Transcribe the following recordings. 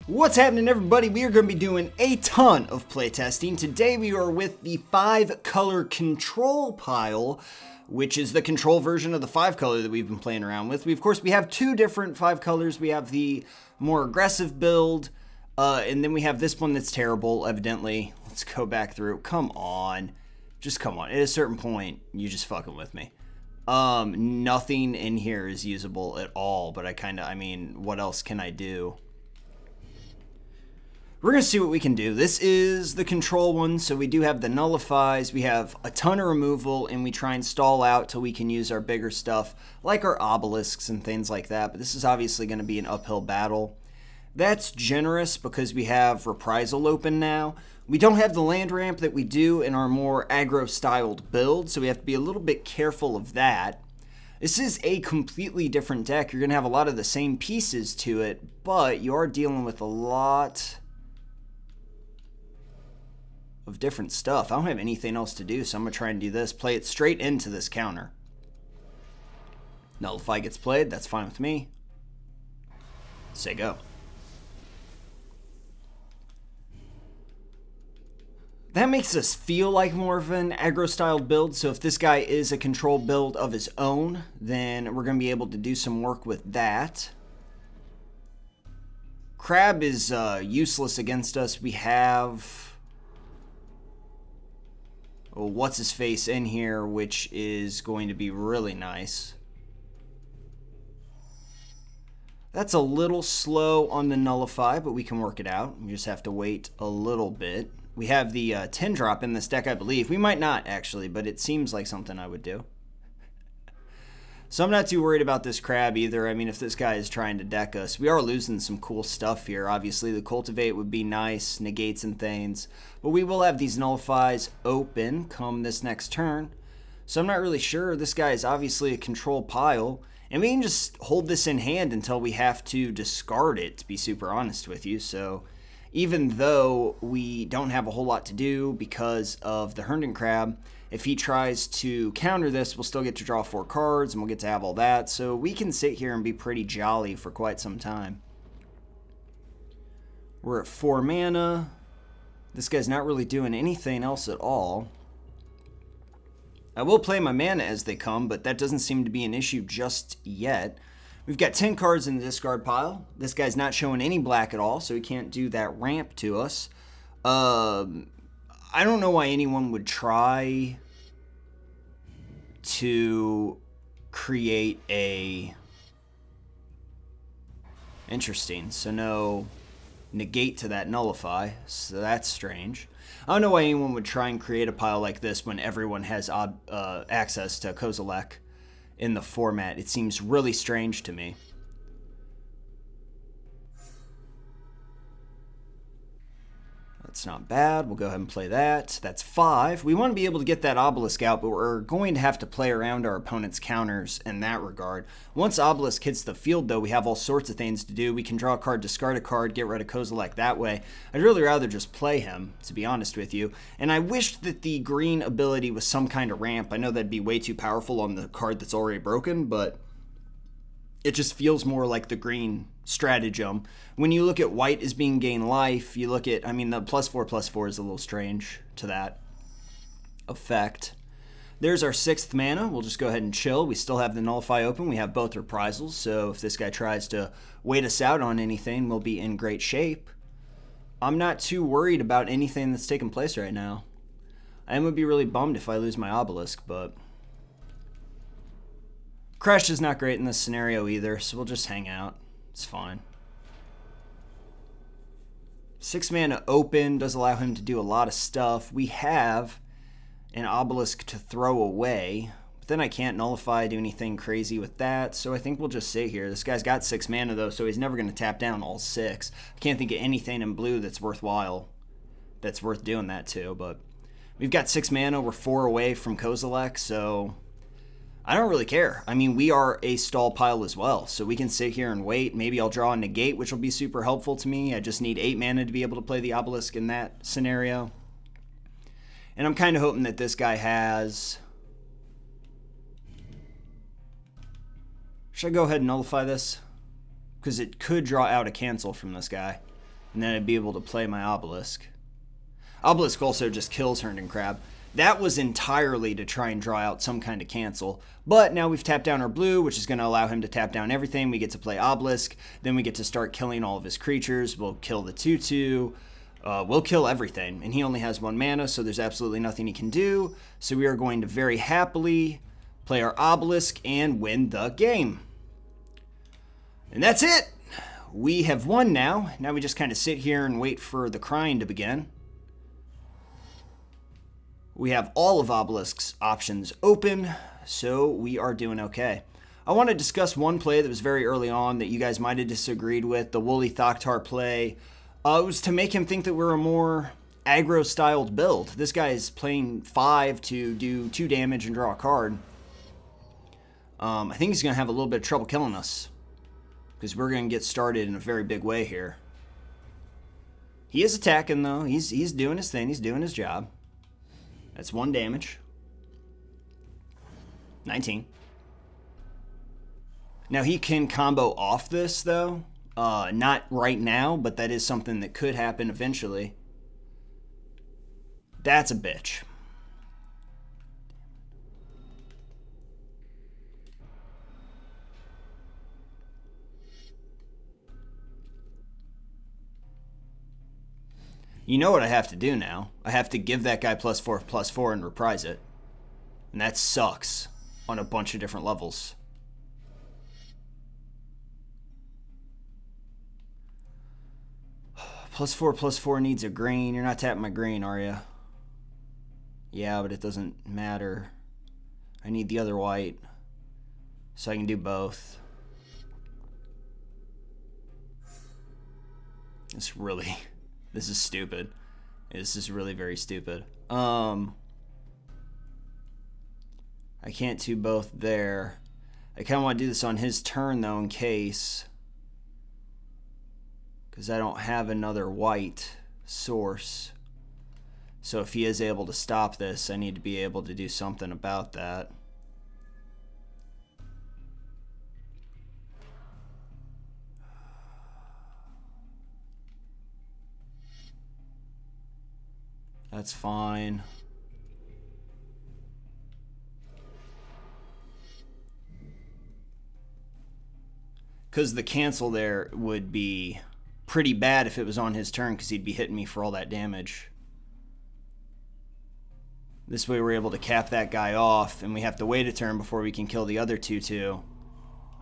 What's happening, everybody? We are going to be doing a ton of playtesting. Today we are with the 5-color control pile, which is the control version of the 5-color that we've been playing around with. Of course, we have two different 5 colors. We have the more aggressive build, and then we have this one that's terrible, evidently. Let's go back through. Come on. Just come on. At a certain point, you're just fucking with me. Nothing in here is usable at all, but I mean, what else can I do? We're going to see what we can do. This is the control one, so we do have the nullifies, we have a ton of removal, and we try and stall out till we can use our bigger stuff, like our obelisks and things like that, but this is obviously going to be an uphill battle. That's generous because we have Reprisal open now. We don't have the land ramp that we do in our more aggro-styled build, so we have to be a little bit careful of that. This is a completely different deck. You're going to have a lot of the same pieces to it, but you are dealing with a lot of different stuff. I don't have anything else to do, so I'm going to try and do this. Play it straight into this counter. Nullify gets played. That's fine with me. Say go. That makes us feel like more of an aggro-styled build, so if this guy is a control build of his own, then we're going to be able to do some work with that. Crab is useless against us. We have what's-his-face in here, which is going to be really nice. That's a little slow on the nullify, but we can work it out. We just have to wait a little bit. We have the 10 drop in this deck, I believe. We might not, actually, but it seems like something I would do. So I'm not too worried about this crab either. I mean, if this guy is trying to deck us, we are losing some cool stuff here. Obviously, the cultivate would be nice, negates and things. But we will have these nullifies open come this next turn. So I'm not really sure. This guy is obviously a control pile. And we can just hold this in hand until we have to discard it, to be super honest with you. So even though we don't have a whole lot to do because of the Herndon crab, if he tries to counter this, we'll still get to draw 4 cards, and we'll get to have all that. So we can sit here and be pretty jolly for quite some time. We're at 4 mana. This guy's not really doing anything else at all. I will play my mana as they come, but that doesn't seem to be an issue just yet. We've got 10 cards in the discard pile. This guy's not showing any black at all, so he can't do that ramp to us. I don't know why anyone would try to create a... Interesting. So no negate to that nullify. So that's strange. I don't know why anyone would try and create a pile like this when everyone has access to Kozilek in the format. It seems really strange to me. That's not bad. We'll go ahead and play that. That's 5. We want to be able to get that obelisk out, but we're going to have to play around our opponent's counters in that regard. Once obelisk hits the field, though, we have all sorts of things to do. We can draw a card, discard a card, get rid of Kozilek that way. I'd really rather just play him, to be honest with you. And I wish that the green ability was some kind of ramp. I know that'd be way too powerful on the card that's already broken, but it just feels more like the green stratagem. When you look at white as being gain life, you look at, I mean, the +4/+4 is a little strange to that effect. There's our 6th mana. We'll just go ahead and chill. We still have the nullify open. We have both reprisals, so if this guy tries to wait us out on anything, we'll be in great shape. I'm not too worried about anything that's taking place right now. I would be really bummed if I lose my obelisk, but Crash is not great in this scenario either, so we'll just hang out. It's fine. 6 mana open does allow him to do a lot of stuff. We have an obelisk to throw away, but then I can't nullify, do anything crazy with that, so I think we'll just sit here. This guy's got 6 mana though, so he's never going to tap down all 6. I can't think of anything in blue that's worthwhile, that's worth doing that to, but we've got 6 mana. We're 4 away from Kozilek, so I don't really care. I mean, we are a stall pile as well, so we can sit here and wait. Maybe I'll draw a negate, which will be super helpful to me. I just need 8 mana to be able to play the obelisk in that scenario. And I'm kind of hoping that this guy has... Should I go ahead and nullify this? Because it could draw out a cancel from this guy. And then I'd be able to play my obelisk. Obelisk also just kills Herndon Crab. That was entirely to try and draw out some kind of cancel. But now we've tapped down our blue, which is going to allow him to tap down everything. We get to play Obelisk. Then we get to start killing all of his creatures. We'll kill the 2/2. We'll kill everything. And he only has 1 mana, so there's absolutely nothing he can do. So we are going to very happily play our Obelisk and win the game. And that's it! We have won now. Now we just kind of sit here and wait for the crying to begin. We have all of Obelisk's options open, so we are doing okay. I want to discuss one play that was very early on that you guys might have disagreed with, the Woolly Thoktar play. It was to make him think that we're a more aggro-styled build. This guy is playing 5 to do 2 damage and draw a card. I think he's going to have a little bit of trouble killing us, because we're going to get started in a very big way here. He is attacking, though. He's doing his thing. He's doing his job. That's 1 damage. 19. Now, he can combo off this, though. Not right now, but that is something that could happen eventually. That's a bitch. You know what I have to do now? I have to give that guy +4/+4 and reprise it. And that sucks on a bunch of different levels. +4/+4 needs a green. You're not tapping my green, are you? Yeah, but it doesn't matter. I need the other white, so I can do both. This is stupid. This is really very stupid. I can't do both there. I kind of want to do this on his turn, though, in case. Because I don't have another white source. So if he is able to stop this, I need to be able to do something about that. That's fine. Because the cancel there would be pretty bad if it was on his turn, because he'd be hitting me for all that damage. This way we're able to cap that guy off, and we have to wait a turn before we can kill the other 2/2.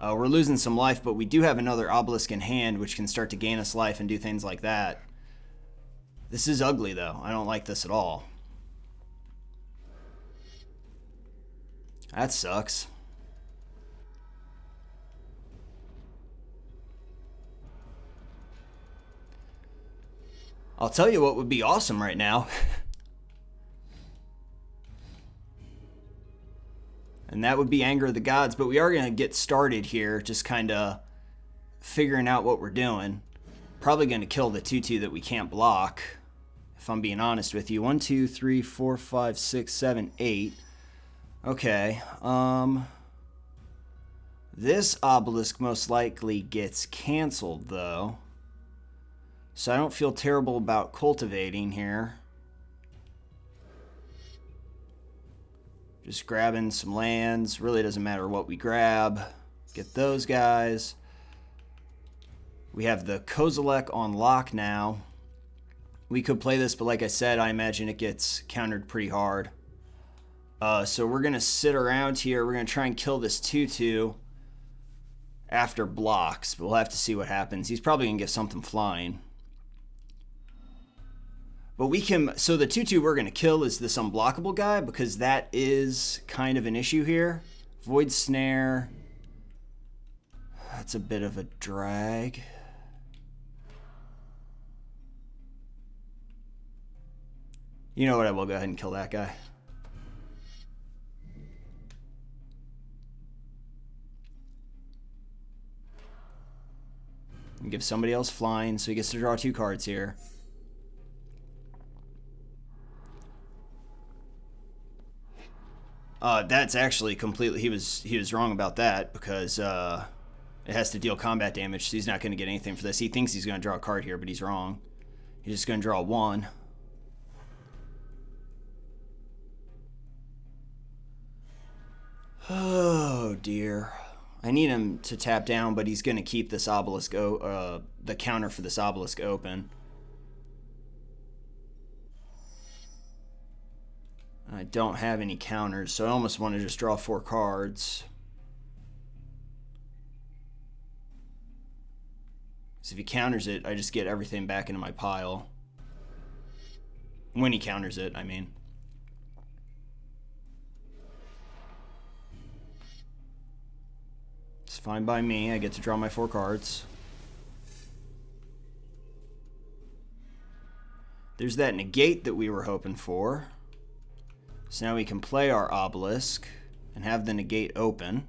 We're losing some life, but we do have another obelisk in hand, which can start to gain us life and do things like that. This is ugly, though. I don't like this at all. That sucks. I'll tell you what would be awesome right now. And that would be Anger of the Gods. But we are going to get started here, just kind of figuring out what we're doing. Probably going to kill the 2/2 that we can't block, if I'm being honest with you. 1, 2, 3, 4, 5, 6, 7, 8. Okay. This obelisk most likely gets canceled, though. So I don't feel terrible about cultivating here. Just grabbing some lands. Really doesn't matter what we grab. Get those guys. We have the Kozilek on lock now. We could play this, but like I said, I imagine it gets countered pretty hard. So we're going to sit around here. We're going to try and kill this 2/2 after blocks. But we'll have to see what happens. He's probably going to get something flying. But we can, so the 2/2 we're going to kill is this unblockable guy, because that is kind of an issue here. Void Snare. That's a bit of a drag. You know what, I will go ahead and kill that guy. And give somebody else flying, so he gets to draw 2 cards here. That's actually completely, he was wrong about that, because It has to deal combat damage, so he's not going to get anything for this. He thinks he's going to draw a card here, but he's wrong. He's just going to draw 1. Oh, dear. I need him to tap down, but he's going to keep this obelisk, the counter for this obelisk open. I don't have any counters, so I almost want to just draw 4 cards. So if he counters it, I just get everything back into my pile. When he counters it, I mean. It's fine by me. I get to draw my 4 cards. There's that negate that we were hoping for. So now we can play our obelisk and have the negate open.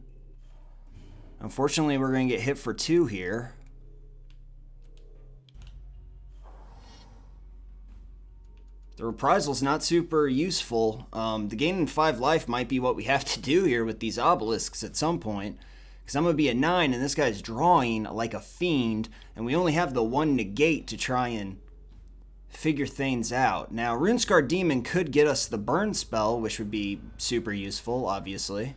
Unfortunately, we're going to get hit for 2 here. The reprisal's not super useful. The gaining 5 life might be what we have to do here with these obelisks at some point. Because I'm going to be at 9 and this guy's drawing like a fiend. And we only have the 1 negate to try and figure things out. Now, Runescarred Demon could get us the burn spell, which would be super useful, obviously.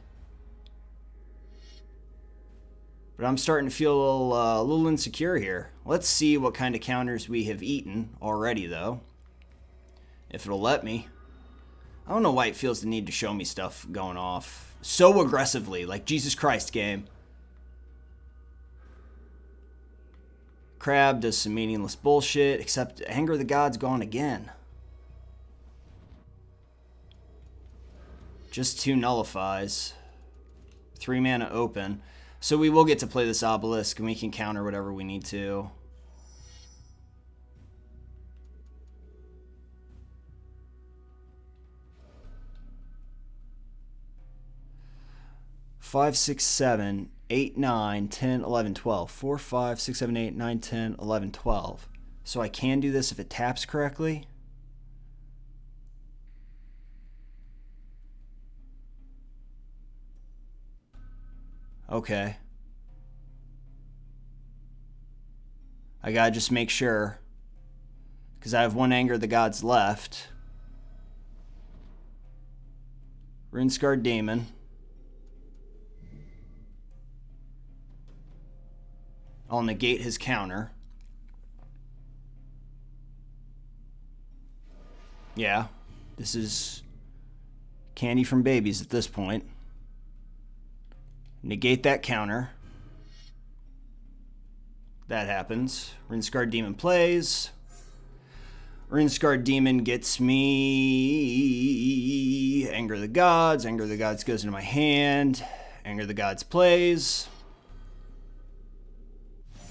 But I'm starting to feel a little insecure here. Let's see what kind of counters we have eaten already, though. If it'll let me. I don't know why it feels the need to show me stuff going off so aggressively. Like, Jesus Christ, game. Crab does some meaningless bullshit, except Anger of the Gods gone again. Just 2 nullifies. 3 mana open. So we will get to play this obelisk, and we can counter whatever we need to. Five, 6, 7, 8, 9, 10, 11, 12. 4, 5, 6, 7, 8, 9, 10, 11, 12. So I can do this if it taps correctly. Okay. I gotta just make sure. Because I have 1 Anger of the Gods left. Runescarred Demon. I'll negate his counter. Yeah, this is candy from babies at this point. Negate that counter. That happens. Runescarred Demon plays. Runescarred Demon gets me Anger of the Gods. Anger of the Gods goes into my hand. Anger of the Gods plays.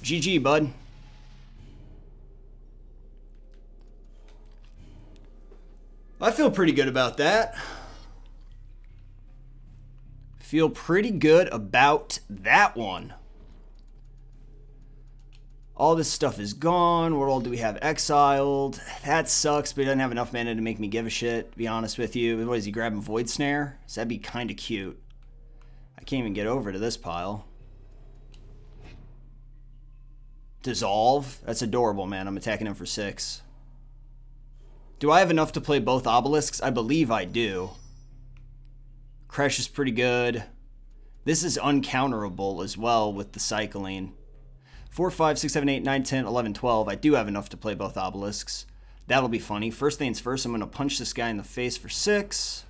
GG, bud. I feel pretty good about that. Feel pretty good about that one. All this stuff is gone. What all do we have exiled? That sucks, but he doesn't have enough mana to make me give a shit, to be honest with you. What is he grabbing? Void Snare? So that'd be kind of cute. I can't even get over to this pile. Dissolve? That's adorable, man. I'm attacking him for 6. Do I have enough to play both obelisks? I believe I do. Crush is pretty good. This is uncounterable as well with the cycling. 4, 5, 6, 7, 8, 9, 10, 11, 12. I do have enough to play both obelisks. That'll be funny. First things first, I'm going to punch this guy in the face for 6.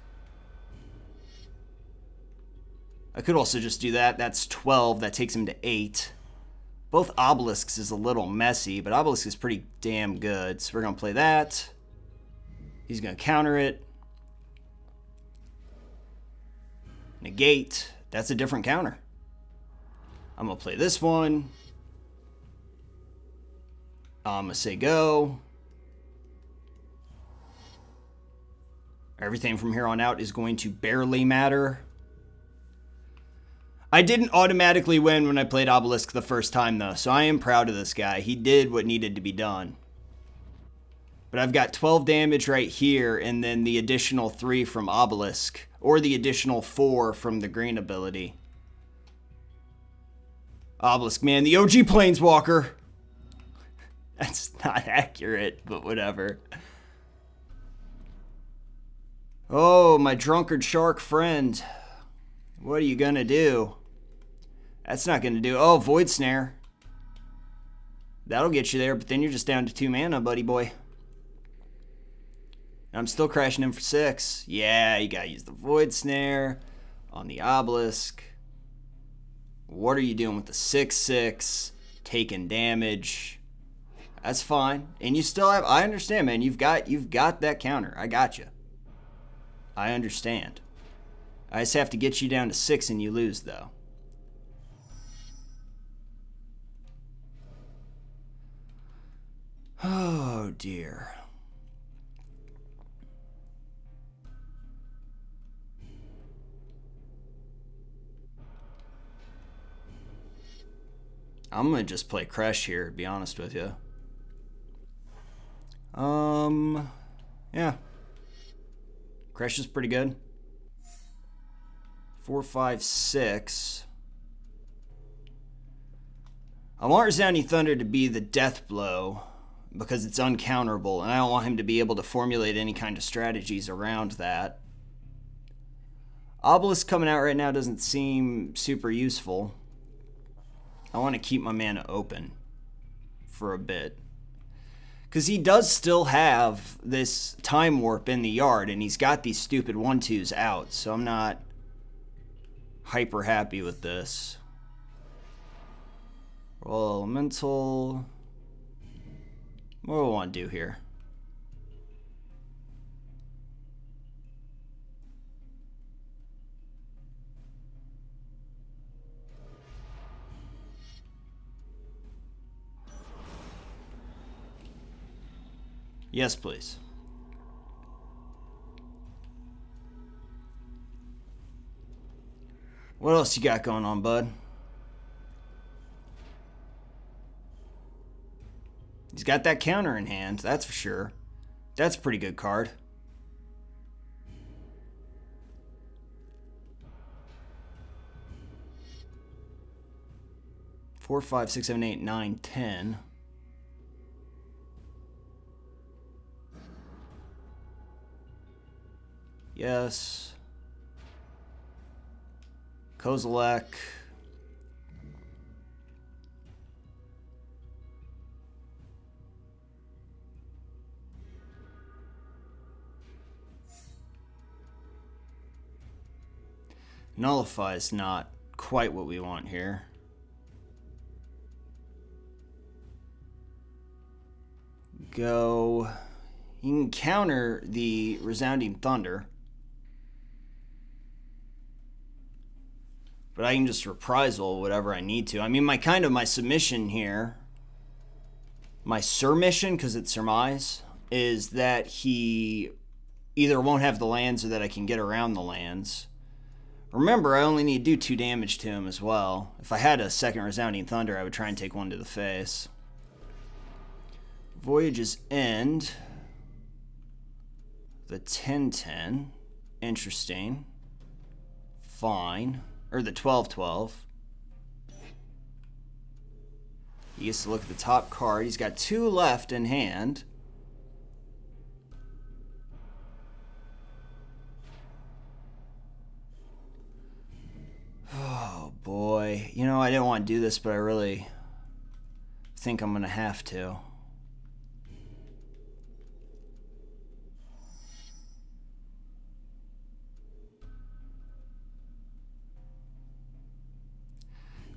I could also just do that. That's 12. That takes him to 8. Both obelisks is a little messy, but obelisk is pretty damn good. So we're going to play that. He's going to counter it. Negate. That's a different counter. I'm going to play this one. I'm going to say go. Everything from here on out is going to barely matter. I didn't automatically win when I played Obelisk the first time, though, so I am proud of this guy. He did what needed to be done. But I've got 12 damage right here, and then the additional 3 from Obelisk, or the additional 4 from the green ability. Obelisk, man, the OG Planeswalker. That's not accurate, but whatever. Oh, my drunkard shark friend. What are you gonna do? That's not gonna do. Oh, Void Snare. That'll get you there, but then you're just down to 2 mana, buddy boy. I'm still crashing him for 6. Yeah, you gotta use the Void Snare on the Obelisk. What are you doing with the 6/6? Taking damage. That's fine. And you still have, I understand, man. You've got that counter. I got you. I understand. I just have to get you down to 6 and you lose, though. Oh, dear. I'm going to just play Crush here, to be honest with you. Yeah. Crush is pretty good. 4, 5, 6. I want Resounding Thunder to be the death blow because it's uncounterable, and I don't want him to be able to formulate any kind of strategies around that. Obelisk coming out right now doesn't seem super useful. I want to keep my mana open for a bit. Because he does still have this Time Warp in the yard, and he's got these stupid 1/2s out, so I'm not hyper happy with this. Roll Elemental. What do I want to do here? Yes, please. What else you got going on, bud? He's got that counter in hand, that's for sure. That's a pretty good card. Four, 5, 6, 7, 8, 9, 10. Yes. Kozilek. Nullify is not quite what we want here. Go. You can counter the Resounding Thunder. But I can just reprisal whatever I need to. I mean, my submission here, my surmission, because it's surmise, is that he either won't have the lands or that I can get around the lands. Remember, I only need to do 2 damage to him as well. If I had a second Resounding Thunder, I would try and take 1 to the face. Voyage's End. The 10/10. Interesting. Fine. Or the 12/12. He gets to look at the top card. He's got 2 left in hand. Oh, boy. You know, I didn't want to do this, but I really think I'm going to have to.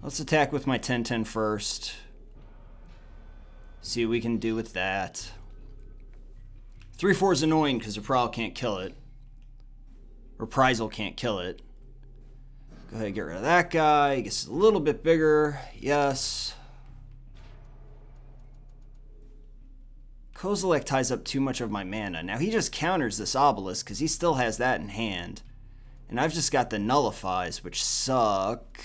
Let's attack with my 10/10 first. See what we can do with that. 3/4 is annoying because Reprisal can't kill it. Reprisal can't kill it. Go ahead and get rid of that guy. He gets a little bit bigger. Yes. Kozilek ties up too much of my mana. Now he just counters this Obelisk because he still has that in hand. And I've just got the Nullifies, which suck.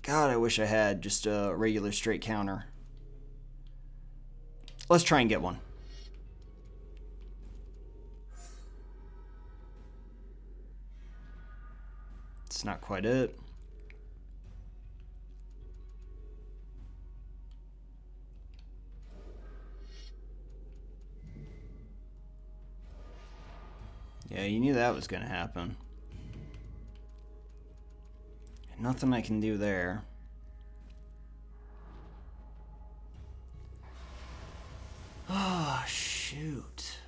God, I wish I had just a regular straight counter. Let's try and get one. It's not quite it. Yeah, you knew that was going to happen. Nothing I can do there. Oh, shoot.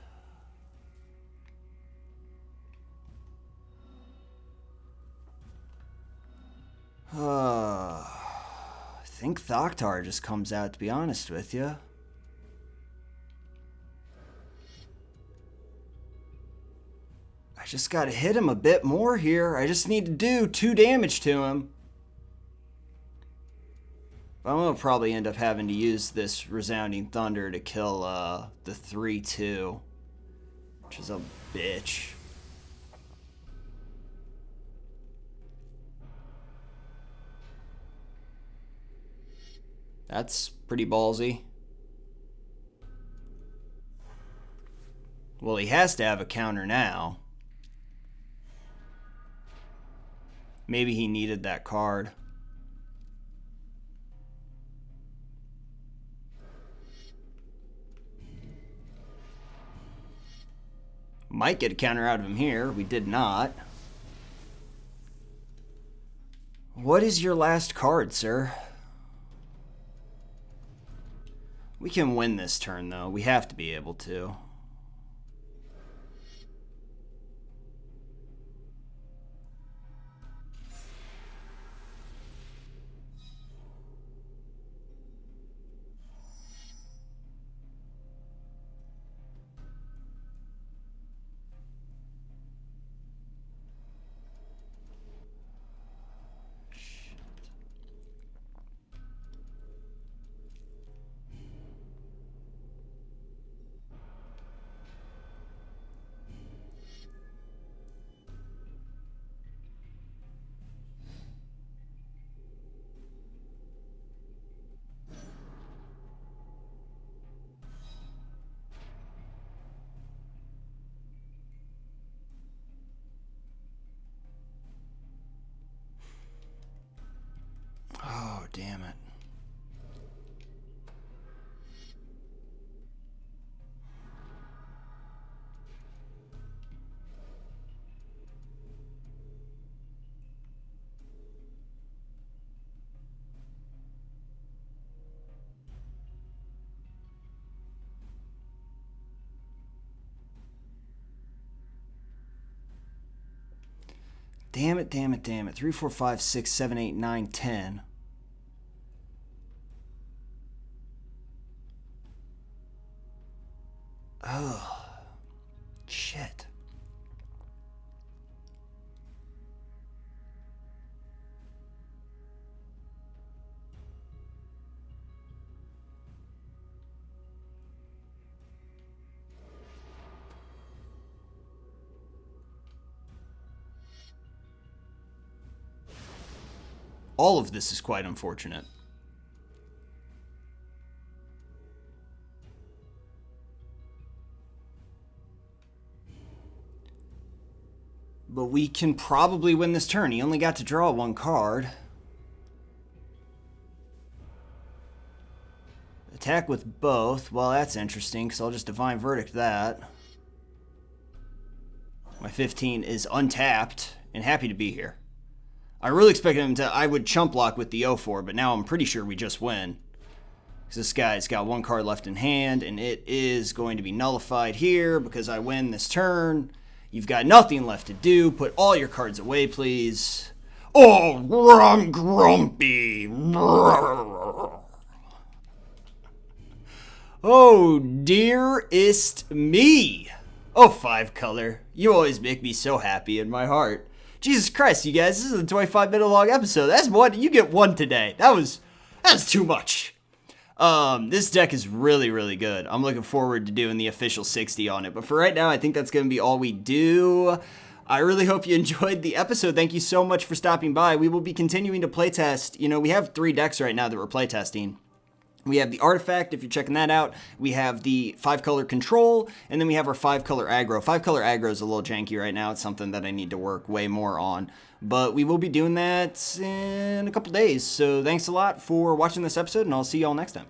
I think Thoktar just comes out, to be honest with you. I just gotta hit him a bit more here. I just need to do 2 damage to him. I'm gonna probably end up having to use this Resounding Thunder to kill the 3-2, which is a bitch. That's pretty ballsy. Well, he has to have a counter now. Maybe he needed that card. Might get a counter out of him here. We did not. What is your last card, sir? We can win this turn, though. We have to be able to. Oh, damn it. Damn it, damn it, damn it. 3, 4, 5, 6, 7, 8, 9, 10. Oh, shit. All of this is quite unfortunate. But we can probably win this turn. He only got to draw 1 card. Attack with both. Well, that's interesting, because I'll just Divine Verdict that. My 15 is untapped, and happy to be here. I really expected him to... I would chump block with the 0-4, but now I'm pretty sure we just win. Because this guy's got 1 card left in hand, and it is going to be nullified here because I win this turn. You've got nothing left to do. Put all your cards away, please. Oh, I'm grumpy. Oh, dearest me. Oh, 5 color. You always make me so happy in my heart. Jesus Christ, you guys, this is a 25-minute long episode. That's one. You get 1 today. That's too much. This deck is really, really good. I'm looking forward to doing the official 60 on it. But for right now, I think that's going to be all we do. I really hope you enjoyed the episode. Thank you so much for stopping by. We will be continuing to playtest. You know, we have 3 decks right now that we're playtesting. We have the Artifact, if you're checking that out. We have the 5-color Control, and then we have our 5-color Aggro. 5-color Aggro is a little janky right now. It's something that I need to work way more on. But we will be doing that in a couple days. So thanks a lot for watching this episode, and I'll see y'all next time.